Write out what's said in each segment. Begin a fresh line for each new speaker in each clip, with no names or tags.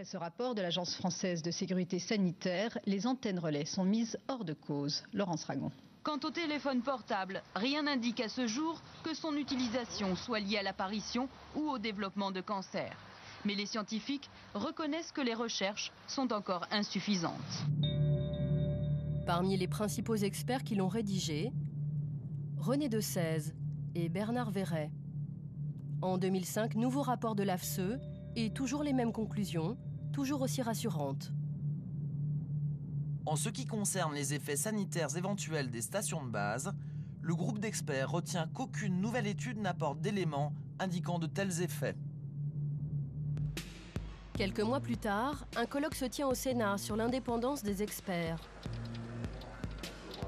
D'après ce rapport de l'Agence française de sécurité sanitaire, les antennes relais sont mises hors de cause. Laurence Ragon.
Quant au téléphone portable, rien n'indique à ce jour que son utilisation soit liée à l'apparition ou au développement de cancer. Mais les scientifiques reconnaissent que les recherches sont encore insuffisantes.
Parmi les principaux experts qui l'ont rédigé, René Desèze et Bernard Verret. En 2005, nouveau rapport de l'AFSE et toujours les mêmes conclusions, toujours aussi rassurantes.
En ce qui concerne les effets sanitaires éventuels des stations de base, le groupe d'experts retient qu'aucune nouvelle étude n'apporte d'éléments indiquant de tels effets.
Quelques mois plus tard, un colloque se tient au Sénat sur l'indépendance des experts.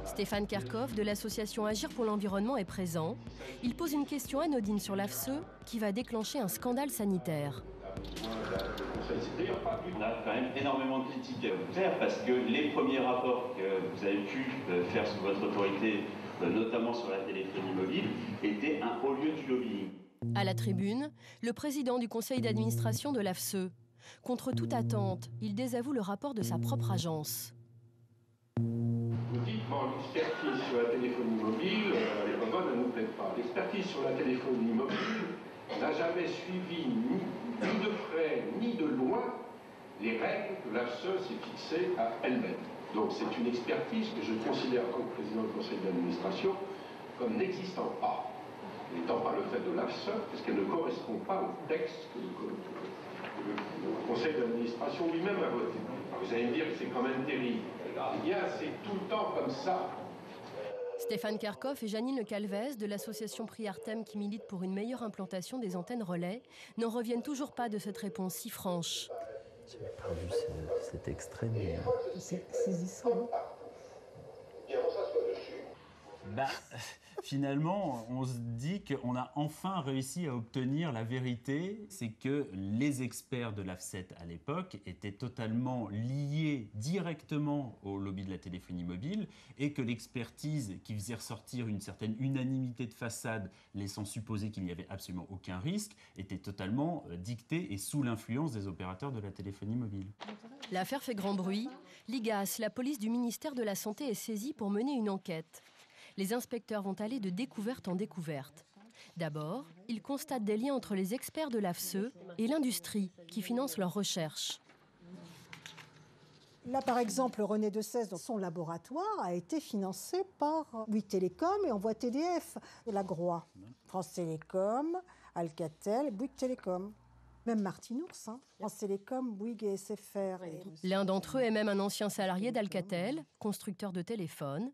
Stéphane Kerckhoff de l'association Agir pour l'environnement est présent. Il pose une question anodine sur l'AFSE qui va déclencher un scandale sanitaire.
On a quand même énormément de critiques à vous faire parce que les premiers rapports que vous avez pu faire sous votre autorité, notamment sur la téléphonie mobile, étaient un haut lieu du lobbying.
À la tribune, le président du conseil d'administration de l'AFSE. Contre toute attente, il désavoue le rapport de sa propre agence.
Vous dites, bon, l'expertise sur la téléphonie mobile, elle est pas bonne, elle ne nous plaît pas. L'expertise sur la téléphonie mobile n'a jamais suivi ni de près ni de loin les règles que l'AFSE s'est fixées à elle-même. Donc c'est une expertise que je considère, comme président du conseil d'administration, comme n'existant pas. N'étant pas le fait de l'AFSE, parce qu'elle ne correspond pas au texte que le conseil d'administration lui-même a voté. Vous allez me dire que c'est quand même terrible. Eh bien, c'est tout le temps comme ça.
Stéphane Kerckhoff et Janine Le Calvez de l'association Priartem qui milite pour une meilleure implantation des antennes relais n'en reviennent toujours pas de cette réponse si franche.
J'avais pas vu cet extrait, mais...
C'est saisissant.
Finalement, on se dit qu'on a enfin réussi à obtenir la vérité. C'est que les experts de l'AFSET à l'époque étaient totalement liés directement au lobby de la téléphonie mobile et que l'expertise qui faisait ressortir une certaine unanimité de façade, laissant supposer qu'il n'y avait absolument aucun risque, était totalement dictée et sous l'influence des opérateurs de la téléphonie mobile.
L'affaire fait grand bruit. L'IGAS, la police du ministère de la Santé, est saisie pour mener une enquête. Les inspecteurs vont aller de découverte en découverte. D'abord, ils constatent des liens entre les experts de l'AFSE et l'industrie qui finance leurs recherches.
Là, par exemple, René Desèze, dans son laboratoire, a été financé par Bouygues Télécom et Envoi TDF, la Groix. France Télécom, Alcatel, Bouygues Télécom. Même Martinours, France Télécom, Bouygues et SFR.
L'un d'entre eux est même un ancien salarié d'Alcatel, constructeur de téléphones.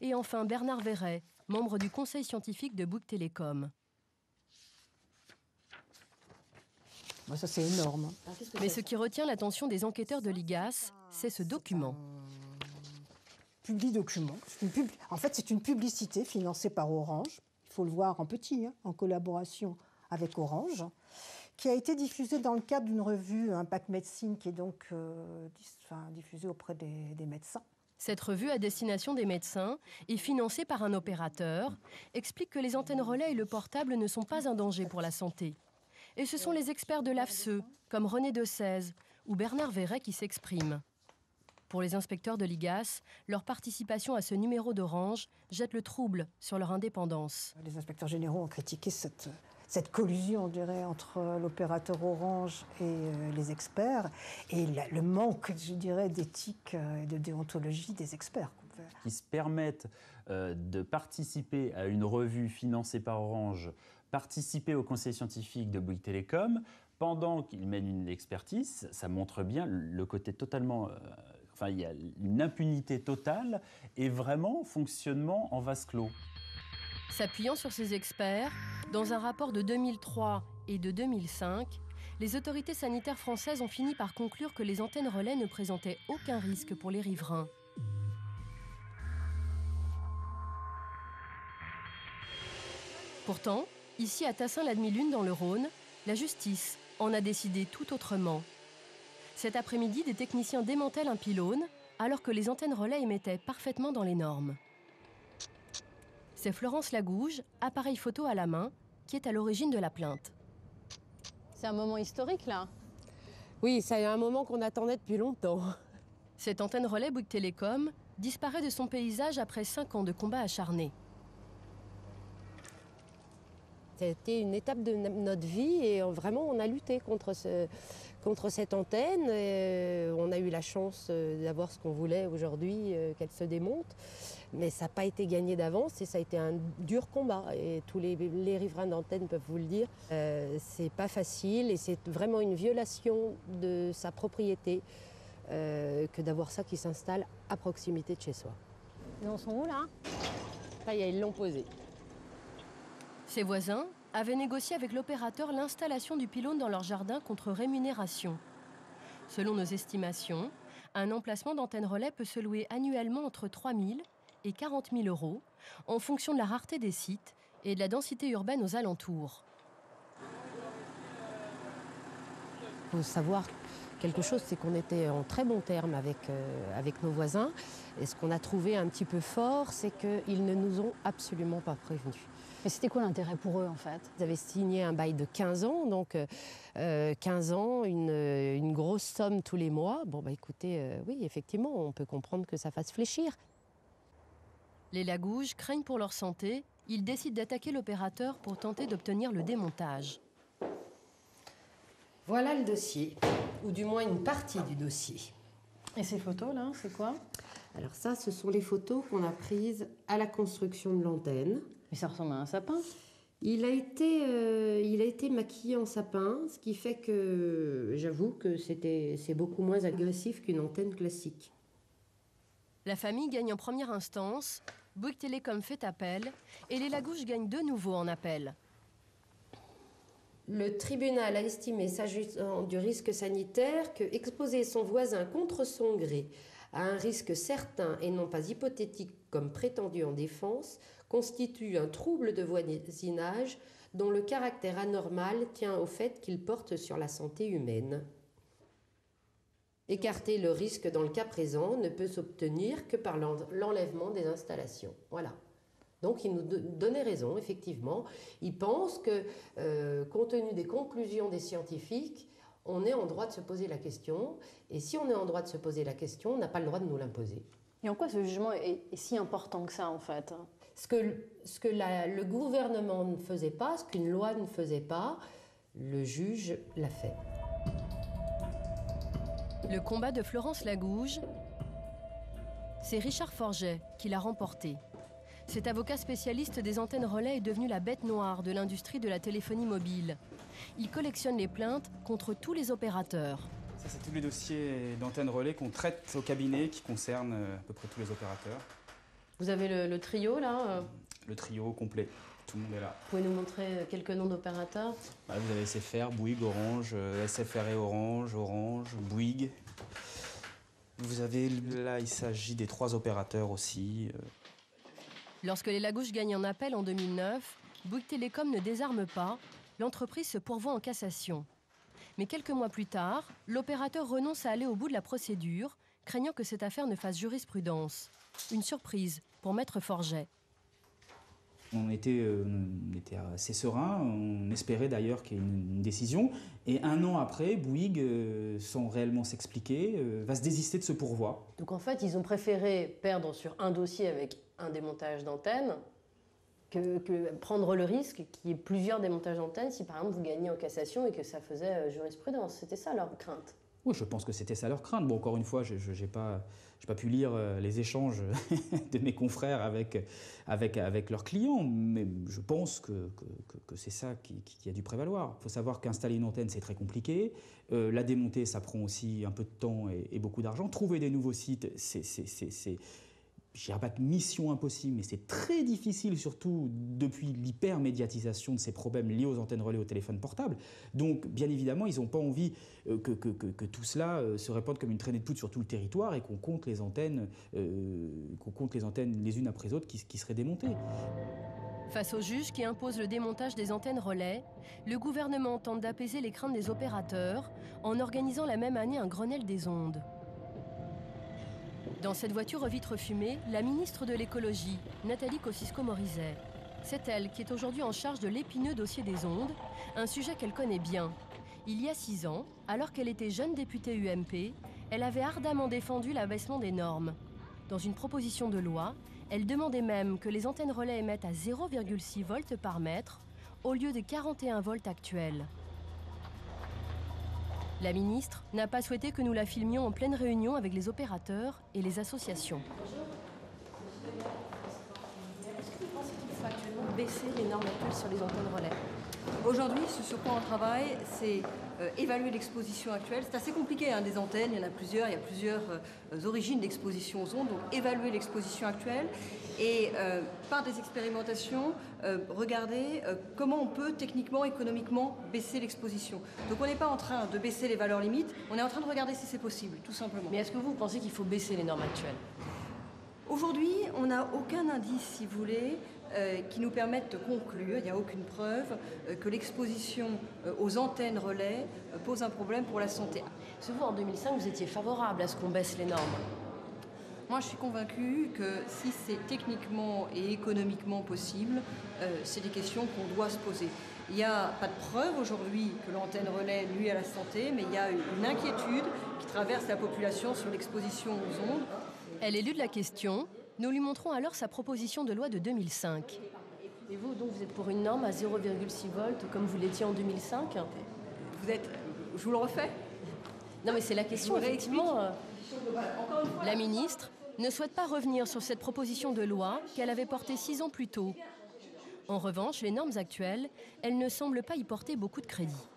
Et enfin Bernard Verret, membre du conseil scientifique de Bouygues Télécom.
Ça, c'est énorme.
Mais ce qui retient l'attention des enquêteurs de l'IGAS, c'est ce document.
Publi-document. En fait, c'est une publicité financée par Orange. Il faut le voir en petit, en collaboration avec Orange, qui a été diffusée dans le cadre d'une revue Impact Médecine, qui est donc diffusée auprès des médecins.
Cette revue à destination des médecins est financée par un opérateur, explique que les antennes relais et le portable ne sont pas un danger pour la santé. Et ce sont les experts de l'AFSE, comme René Desèze ou Bernard Verret, qui s'expriment. Pour les inspecteurs de l'IGAS, leur participation à ce numéro d'Orange jette le trouble sur leur indépendance.
Les inspecteurs généraux ont critiqué cette collusion, on dirait, entre l'opérateur Orange et les experts, et le manque, je dirais, d'éthique et de déontologie des experts.
Qui se permettent de participer à une revue financée par Orange, participer au conseil scientifique de Bouygues Télécom, pendant qu'ils mènent une expertise, ça montre bien le côté totalement... il y a une impunité totale et vraiment fonctionnement en vase clos.
S'appuyant sur ces experts, dans un rapport de 2003 et de 2005, les autorités sanitaires françaises ont fini par conclure que les antennes relais ne présentaient aucun risque pour les riverains. Pourtant, ici à Tassin-la-Demi-Lune dans le Rhône, la justice en a décidé tout autrement. Cet après-midi, des techniciens démantèlent un pylône alors que les antennes relais émettaient parfaitement dans les normes. C'est Florence Lagouge, appareil photo à la main, qui est à l'origine de la plainte.
C'est un moment historique, là. Oui, c'est un moment qu'on attendait depuis longtemps.
Cette antenne relais Bouygues Télécom disparaît de son paysage après 5 ans de combats acharnés.
C'était une étape de notre vie et vraiment on a lutté contre cette antenne. On a eu la chance d'avoir ce qu'on voulait aujourd'hui, qu'elle se démonte. Mais ça n'a pas été gagné d'avance et ça a été un dur combat. Et tous les riverains d'antenne peuvent vous le dire. C'est pas facile et c'est vraiment une violation de sa propriété que d'avoir ça qui s'installe à proximité de chez soi.
Ils en sont où là?
Ça y est, ils l'ont posé.
Ses voisins avaient négocié avec l'opérateur l'installation du pylône dans leur jardin contre rémunération. Selon nos estimations, un emplacement d'antenne relais peut se louer annuellement entre 3 000 et 40 000 euros en fonction de la rareté des sites et de la densité urbaine aux alentours.
Il faut savoir quelque chose, c'est qu'on était en très bon terme avec nos voisins. Et ce qu'on a trouvé un petit peu fort, c'est qu'ils ne nous ont absolument pas prévenus.
Mais c'était quoi l'intérêt pour eux en fait?
Ils avaient signé un bail de 15 ans, donc 15 ans, une grosse somme tous les mois. Bon bah écoutez, oui effectivement, on peut comprendre que ça fasse fléchir.
Les Lagouges craignent pour leur santé, ils décident d'attaquer l'opérateur pour tenter d'obtenir le démontage.
Voilà le dossier, ou du moins une partie du dossier.
Et ces photos là, c'est quoi?
Alors ça, ce sont les photos qu'on a prises à la construction de l'antenne.
Mais ça ressemble à un sapin.
Il a été maquillé en sapin, ce qui fait que j'avoue que c'est beaucoup moins agressif qu'une antenne classique.
La famille gagne en première instance, Bouygues Télécom fait appel et les Lagouges gagnent de nouveau en appel.
Le tribunal a estimé, s'agissant du risque sanitaire, que exposer son voisin contre son gré à un risque certain et non pas hypothétique comme prétendu en défense constitue un trouble de voisinage dont le caractère anormal tient au fait qu'il porte sur la santé humaine. Écarter le risque dans le cas présent ne peut s'obtenir que par l'enlèvement des installations. Voilà. Donc il nous donnait raison, effectivement. Il pense que, compte tenu des conclusions des scientifiques, on est en droit de se poser la question. Et si on est en droit de se poser la question, on n'a pas le droit de nous l'imposer.
Et en quoi ce jugement est si important que ça, en fait?
Ce que le gouvernement ne faisait pas, ce qu'une loi ne faisait pas, le juge l'a fait.
Le combat de Florence Lagouge, c'est Richard Forget qui l'a remporté. Cet avocat spécialiste des antennes relais est devenu la bête noire de l'industrie de la téléphonie mobile. Il collectionne les plaintes contre tous les opérateurs.
Ça, c'est tous les dossiers d'antennes relais qu'on traite au cabinet qui concernent à peu près tous les opérateurs.
Vous avez le trio, là
Le trio complet, tout le monde est là.
Vous pouvez nous montrer quelques noms d'opérateurs?
Vous avez SFR, Bouygues, Orange, SFR et Orange, Bouygues. Vous avez, là, il s'agit des 3 opérateurs aussi.
Lorsque les Lagouges gagnent un appel en 2009, Bouygues Télécom ne désarme pas, l'entreprise se pourvoit en cassation. Mais quelques mois plus tard, l'opérateur renonce à aller au bout de la procédure, craignant que cette affaire ne fasse jurisprudence. Une surprise pour Maître Forget.
On était assez serein, on espérait d'ailleurs qu'il y ait une décision. Et 1 an après, Bouygues, sans réellement s'expliquer, va se désister de ce pourvoi.
Donc en fait, ils ont préféré perdre sur un dossier avec un démontage d'antenne que prendre le risque qu'il y ait plusieurs démontages d'antenne si par exemple vous gagnez en cassation et que ça faisait jurisprudence. C'était ça leur crainte.
Oui, je pense que c'était ça leur crainte. Bon, encore une fois, je n'ai pas pu lire les échanges de mes confrères avec leurs clients, mais je pense que c'est ça qui a dû prévaloir. Il faut savoir qu'installer une antenne, c'est très compliqué. La démonter, ça prend aussi un peu de temps et beaucoup d'argent. Trouver des nouveaux sites, je dirais pas de mission impossible, mais c'est très difficile, surtout depuis l'hyper-médiatisation de ces problèmes liés aux antennes relais au téléphone portable. Donc, bien évidemment, ils n'ont pas envie que tout cela se répande comme une traînée de poudre sur tout le territoire et qu'on compte les antennes les unes après les autres qui seraient démontées.
Face au juge qui impose le démontage des antennes relais, le gouvernement tente d'apaiser les craintes des opérateurs en organisant la même année un Grenelle des ondes. Dans cette voiture aux vitres fumées, la ministre de l'écologie, Nathalie Kosciusko-Morizet. C'est elle qui est aujourd'hui en charge de l'épineux dossier des ondes, un sujet qu'elle connaît bien. Il y a 6 ans, alors qu'elle était jeune députée UMP, elle avait ardemment défendu l'abaissement des normes. Dans une proposition de loi, elle demandait même que les antennes relais émettent à 0,6 volts par mètre au lieu des 41 volts actuels. La ministre n'a pas souhaité que nous la filmions en pleine réunion avec les opérateurs et les associations.
Est-ce que vous pensez qu'il faut actuellement baisser les normes actuelles sur les antennes relais? Aujourd'hui, ce sur quoi on travaille, c'est évaluer l'exposition actuelle. C'est assez compliqué, hein, des antennes, il y en a plusieurs, il y a plusieurs origines d'exposition aux ondes, donc évaluer l'exposition actuelle et par des expérimentations, regarder comment on peut techniquement, économiquement baisser l'exposition. Donc on n'est pas en train de baisser les valeurs limites, on est en train de regarder si c'est possible, tout simplement.
Mais est-ce que vous pensez qu'il faut baisser les normes actuelles?
Aujourd'hui, on n'a aucun indice, si vous voulez, qui nous permettent de conclure, il n'y a aucune preuve, que l'exposition aux antennes relais pose un problème pour la santé.
Parce que vous, en 2005, vous étiez favorable à ce qu'on baisse les normes.
Moi, je suis convaincue que si c'est techniquement et économiquement possible, c'est des questions qu'on doit se poser. Il n'y a pas de preuve aujourd'hui que l'antenne relais nuit à la santé, mais il y a une inquiétude qui traverse la population sur l'exposition aux ondes.
Elle élude la question. Nous lui montrons alors sa proposition de loi de 2005.
Et vous, donc, vous êtes pour une norme à 0,6 volts, comme vous l'étiez en 2005?
Vous êtes... Je vous le refais?
Non, mais c'est la question, effectivement.
La ministre ne souhaite pas revenir sur cette proposition de loi qu'elle avait portée 6 ans plus tôt. En revanche, les normes actuelles, elles ne semblent pas y porter beaucoup de crédit.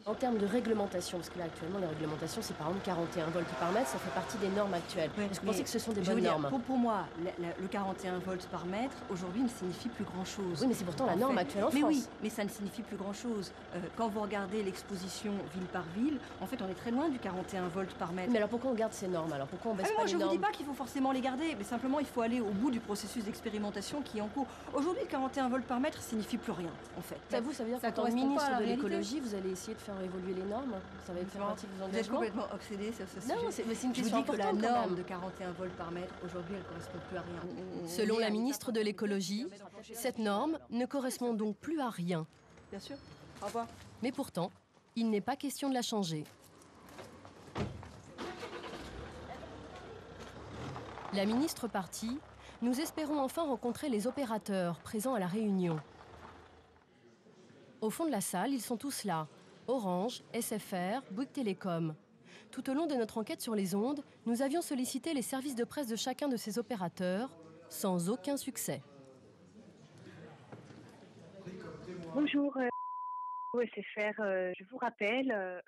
En termes de réglementation, parce que là actuellement les réglementations c'est par exemple 41 volts par mètre, ça fait partie des normes actuelles. Est-ce que vous pensez que ce sont des bonnes normes?
Pour moi, le 41 volts par mètre aujourd'hui ne signifie plus grand-chose.
Oui, mais c'est pourtant la norme actuelle en France.
Mais oui, mais ça ne signifie plus grand-chose. Quand vous regardez l'exposition ville par ville, en fait on est très loin du 41 volts par mètre.
Mais alors pourquoi on garde ces normes? Alors pourquoi on baisse pas les normes?
Moi je ne vous dis pas qu'il faut forcément les garder, mais simplement il faut aller au bout du processus d'expérimentation qui est en cours. Aujourd'hui le 41 volts par mètre signifie plus rien en fait.
Ça veut dire qu'en tant que ministre de l'écologie, vous allez essayer de faire évoluer les normes? Ça va faire partie de vos engagements?
Vous êtes complètement obsédé sur ce sujet.
Non, c'est une question
importante. Je vous dis que la norme
même.
de 41 volts par mètre, aujourd'hui, elle ne correspond plus à rien.
Selon la ministre de l'écologie, cette norme ne correspond donc plus à rien.
Bien sûr. Au revoir.
Mais pourtant, il n'est pas question de la changer. La ministre partie, nous espérons enfin rencontrer les opérateurs présents à la réunion. Au fond de la salle, ils sont tous là. Orange, SFR, Bouygues Télécom. Tout au long de notre enquête sur les ondes, nous avions sollicité les services de presse de chacun de ces opérateurs, sans aucun succès.
Bonjour, SFR. Je vous rappelle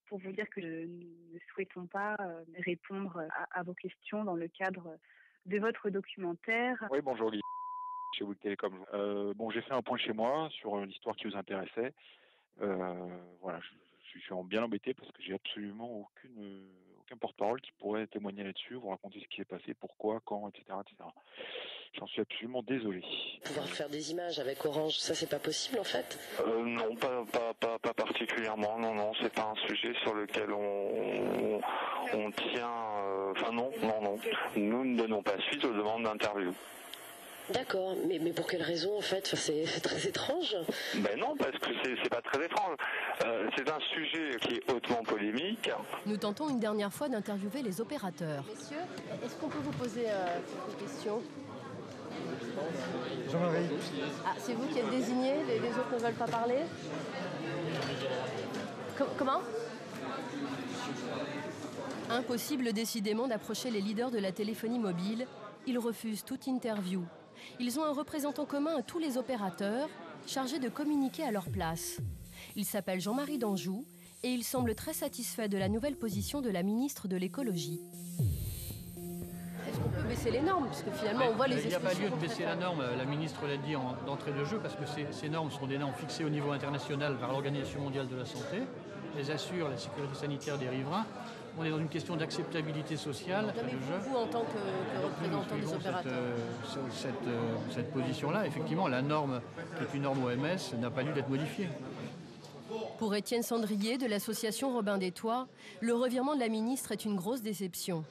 pour vous dire que nous ne souhaitons pas répondre à vos questions dans le cadre de votre documentaire.
Oui, bonjour Guy, chez Bouygues Télécom. J'ai fait un point chez moi sur l'histoire qui vous intéressait. Voilà, je suis bien embêté parce que j'ai absolument aucun porte-parole qui pourrait témoigner là-dessus, vous raconter ce qui s'est passé, pourquoi, quand, etc. etc. J'en suis absolument désolé.
Pouvoir faire des images avec Orange, ça c'est pas possible en fait?
Non, pas particulièrement. Non, c'est pas un sujet sur lequel on tient. Enfin non. Nous ne donnons pas suite aux demandes d'interview.
D'accord, mais pour quelle raison en fait? C'est très étrange.
Ben non, parce que c'est pas très étrange. C'est un sujet qui est hautement polémique.
Nous tentons une dernière fois d'interviewer les opérateurs.
Messieurs, est-ce qu'on peut vous poser quelques questions?
Jean-Marie.
Ah, c'est vous qui êtes désigné, les autres ne veulent pas parler? Comment?
Impossible décidément d'approcher les leaders de la téléphonie mobile. Ils refusent toute interview. Ils ont un représentant commun à tous les opérateurs, chargé de communiquer à leur place. Il s'appelle Jean-Marie d'Anjou et il semble très satisfait de la nouvelle position de la ministre de l'écologie.
Est-ce qu'on peut baisser les normes? Parce que finalement, on voit les
Il n'y a pas lieu de baisser la norme, la ministre l'a dit d'entrée de jeu, parce que ces normes sont des normes fixées au niveau international par l'Organisation mondiale de la santé. Elles assurent la sécurité sanitaire des riverains. On est dans une question d'acceptabilité sociale.
Mais vous, en tant que représentant des opérateurs,
cette position-là, effectivement, la norme, qui est une norme OMS, n'a pas lieu d'être modifiée.
Pour Étienne Sandrier de l'association Robin des Toits, le revirement de la ministre est une grosse déception.